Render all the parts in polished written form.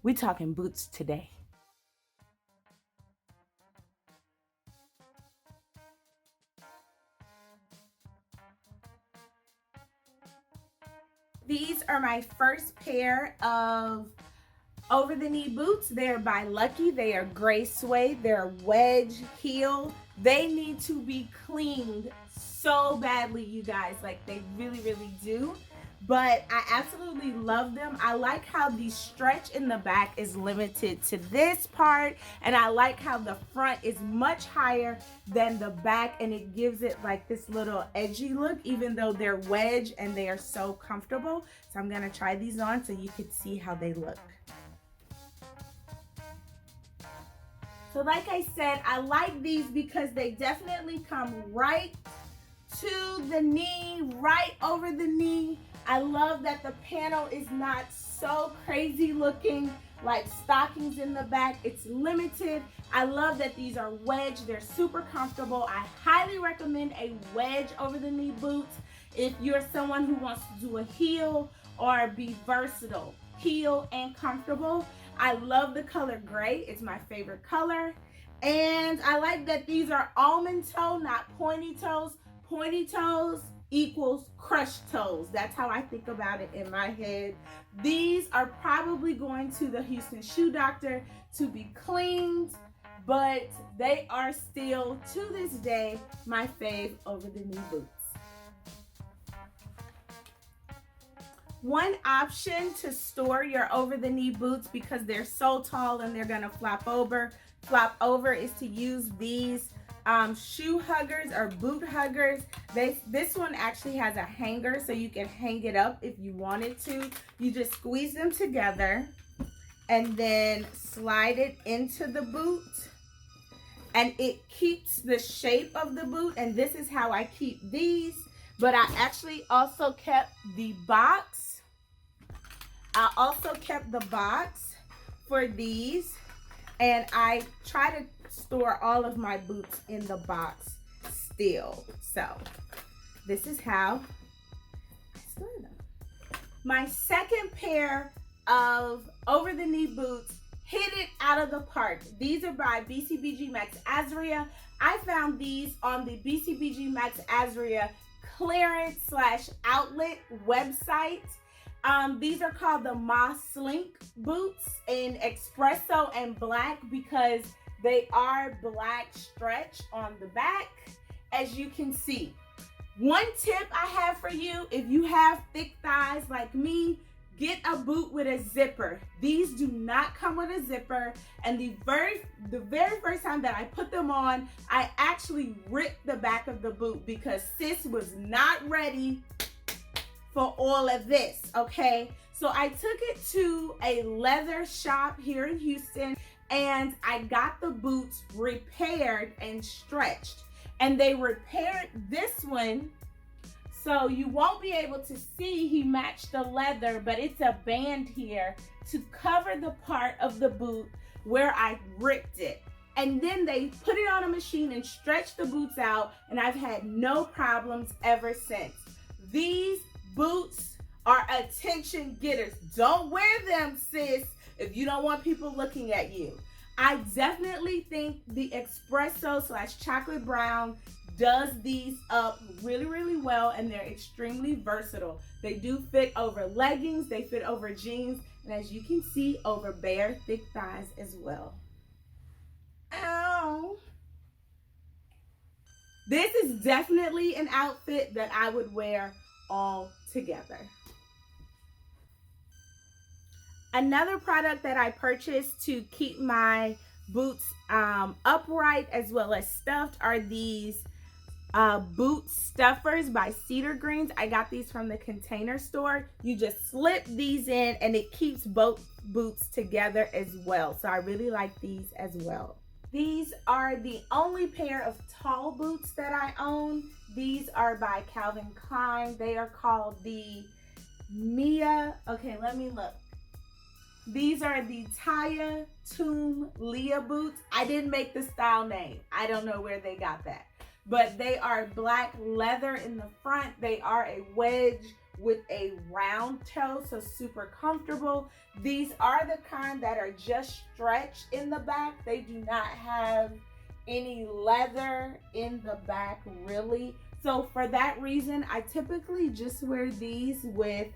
We talking boots today. These are my first pair of over-the-knee boots. They're by Lucky. They are gray suede. They're wedge heel. They need to be cleaned so badly, you guys. Like, they really, really do. But I absolutely love them. I like how the stretch in the back is limited to this part, and I like how the front is much higher than the back, and it gives it like this little edgy look, even though they're wedge and they are so comfortable. So I'm gonna try these on so you can see how they look. So like I said, I like these because they definitely come right to the knee, right over the knee. I love that the panel is not so crazy looking like stockings in the back. It's limited. I love that these are wedge. They're super comfortable. I highly recommend a wedge over the knee boot if you're someone who wants to do a heel or be versatile, heel and comfortable. I love the color gray. It's my favorite color. And I like that these are almond toe, not pointy toes. Pointy toes equals crushed toes. That's how I think about it in my head. These are probably going to the Houston shoe doctor to be cleaned, but they are still, to this day, my fave over-the-knee boots. One option to store your over-the-knee boots, because they're so tall and they're gonna flop over, is to use these shoe huggers or boot huggers. This one actually has a hanger, so you can hang it up if you wanted to. You just squeeze them together and then slide it into the boot, and it keeps the shape of the boot. And this is how I keep these. But I actually also kept the box. I also kept the box for these, and I try to store all of my boots in the box still. So this is how I store them. My second pair of over-the-knee boots hit it out of the park. These are by BCBG Max Azria. I found these on the BCBG Max Azria clearance/outlet website. These are called the slink boots in espresso and black, because they are black stretch on the back, as you can see. One tip I have for you, if you have thick thighs like me, get a boot with a zipper. These do not come with a zipper, and the very first time that I put them on, I actually ripped the back of the boot because sis was not ready for all of this, okay? So I took it to a leather shop here in Houston, and I got the boots repaired and stretched. And they repaired this one, so you won't be able to see he matched the leather, but it's a band here to cover the part of the boot where I ripped it. And then they put it on a machine and stretched the boots out, and I've had no problems ever since. These boots are attention getters. Don't wear them, sis, if you don't want people looking at you. I definitely think the espresso/chocolate brown does these up really, really well, and they're extremely versatile. They do fit over leggings, they fit over jeans, and as you can see, over bare, thick thighs as well. Ow! This is definitely an outfit that I would wear all together. Another product that I purchased to keep my boots upright as well as stuffed are these boot stuffers by Cedar Greens. I got these from the Container Store. You just slip these in and it keeps both boots together as well. So I really like these as well. These are the only pair of tall boots that I own. These are by Calvin Klein. They are called the Mia. Okay, let me look. These are the Taya Tomb Leah boots. I didn't make the style name. I don't know where they got that. But they are black leather in the front. They are a wedge with a round toe, so super comfortable. These are the kind that are just stretched in the back. They do not have any leather in the back really. So for that reason, I typically just wear these with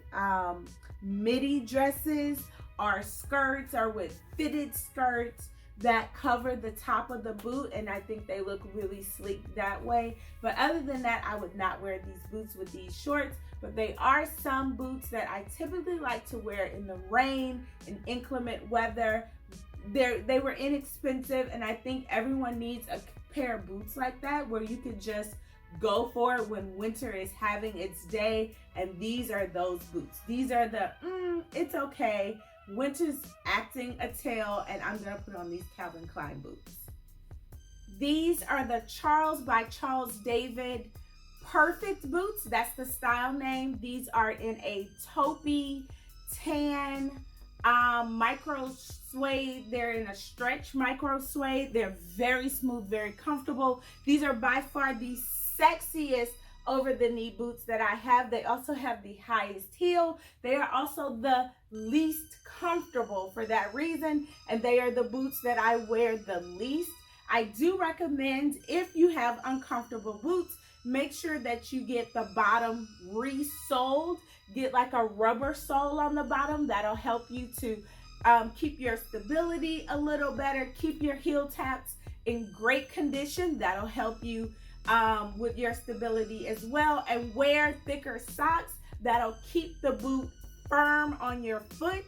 midi dresses or skirts, or with fitted skirts that cover the top of the boot, and I think they look really sleek that way. But other than that, I would not wear these boots with these shorts. But they are some boots that I typically like to wear in the rain, in inclement weather. They were inexpensive, and I think everyone needs a pair of boots like that where you could just go for it when winter is having its day. And these are those boots. These are the it's okay, winter's acting a tail, and I'm gonna put on these Calvin Klein boots. These are the Charles by Charles David Perfect boots. That's the style name. These are in a taupey tan micro suede. They're in a stretch micro suede. They're very smooth, very comfortable. These are by far the sexiest over the knee boots that I have. They also have the highest heel. They are also the least comfortable for that reason, and they are the boots that I wear the least. I do recommend, if you have uncomfortable boots, make sure that you get the bottom re-soled. Get like a rubber sole on the bottom. That'll help you to keep your stability a little better, keep your heel taps in great condition. That'll help you with your stability as well. And wear thicker socks. That'll keep the boot firm on your foot.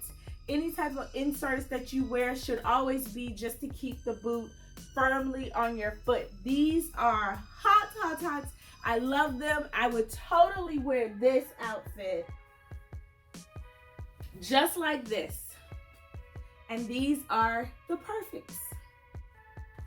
Any type of inserts that you wear should always be just to keep the boot firmly on your foot. These are hot, hot, hot. I love them. I would totally wear this outfit just like this. And these are the perfects.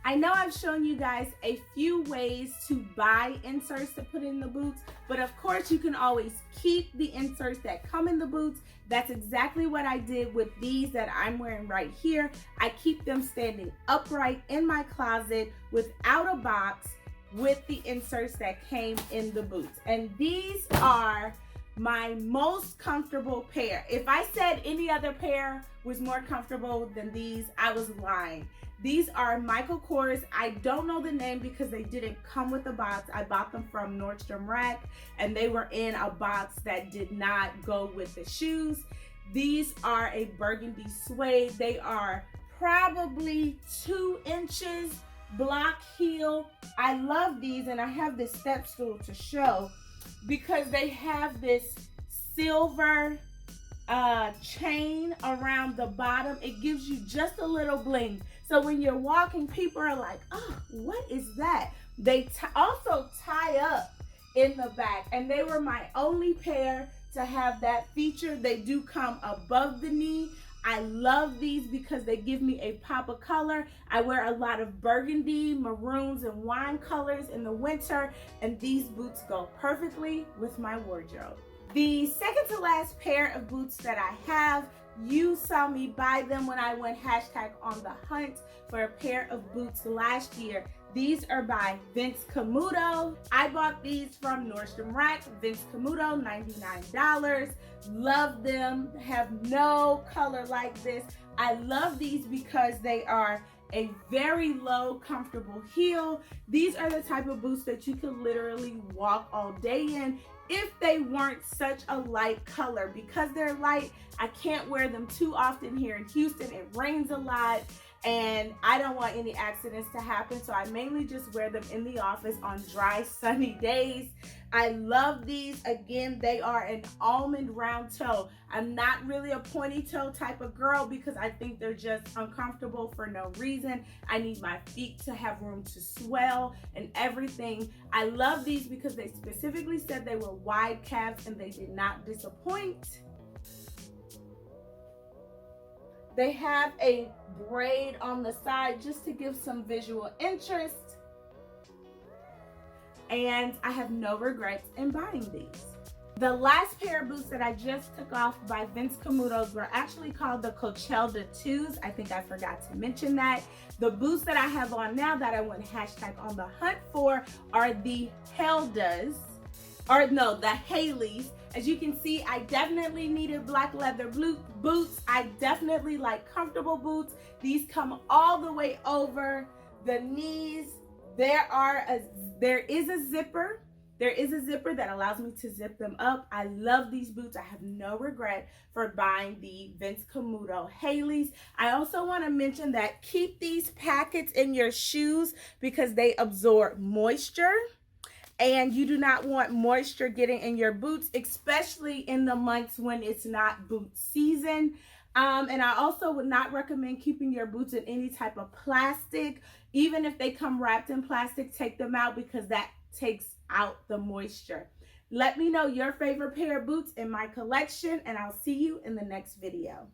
I know I've shown you guys a few ways to buy inserts to put in the boots, but of course you can always keep the inserts that come in the boots. That's exactly what I did with these that I'm wearing right here. I keep them standing upright in my closet without a box with the inserts that came in the boots. And these are my most comfortable pair. If I said any other pair was more comfortable than these, I was lying. These are Michael Kors. I don't know the name because they didn't come with a box. I bought them from Nordstrom Rack, and they were in a box that did not go with the shoes. These are a burgundy suede. They are probably 2 inches block heel. I love these, and I have this step stool to show because they have this silver chain around the bottom. It gives you just a little bling. So when you're walking, people are like, oh, what is that? They also tie up in the back, and they were my only pair to have that feature. They do come above the knee. I love these because they give me a pop of color. I wear a lot of burgundy, maroons, and wine colors in the winter, and these boots go perfectly with my wardrobe. The second to last pair of boots that I have, you saw me buy them when I went #on-the-hunt for a pair of boots last year. These are by Vince Camuto. I bought these from Nordstrom Rack. Vince Camuto, $99. Love them. Have no color like this. I love these because they are a very low, comfortable heel. These are the type of boots that you could literally walk all day in if they weren't such a light color. Because they're light, I can't wear them too often here in Houston. It rains a lot, and I don't want any accidents to happen, so I mainly just wear them in the office on dry, sunny days. I love these. Again, they are an almond round toe. I'm not really a pointy toe type of girl because I think they're just uncomfortable for no reason. I need my feet to have room to swell and everything. I love these because they specifically said they were wide calves, and they did not disappoint. They have a braid on the side just to give some visual interest. And I have no regrets in buying these. The last pair of boots that I just took off by Vince Camuto were actually called the Coachella 2s. I think I forgot to mention that. The boots that I have on now that I went hashtag on the hunt for are the Heldas, or no, the Hailees. As you can see, I definitely needed black leather boots. I definitely like comfortable boots. These come all the way over the knees. There is a zipper. There is a zipper that allows me to zip them up. I love these boots. I have no regret for buying the Vince Camuto Hailees. I also want to mention that keep these packets in your shoes because they absorb moisture. And you do not want moisture getting in your boots, especially in the months when it's not boot season. And I also would not recommend keeping your boots in any type of plastic. Even if they come wrapped in plastic, take them out because that takes out the moisture. Let me know your favorite pair of boots in my collection, and I'll see you in the next video.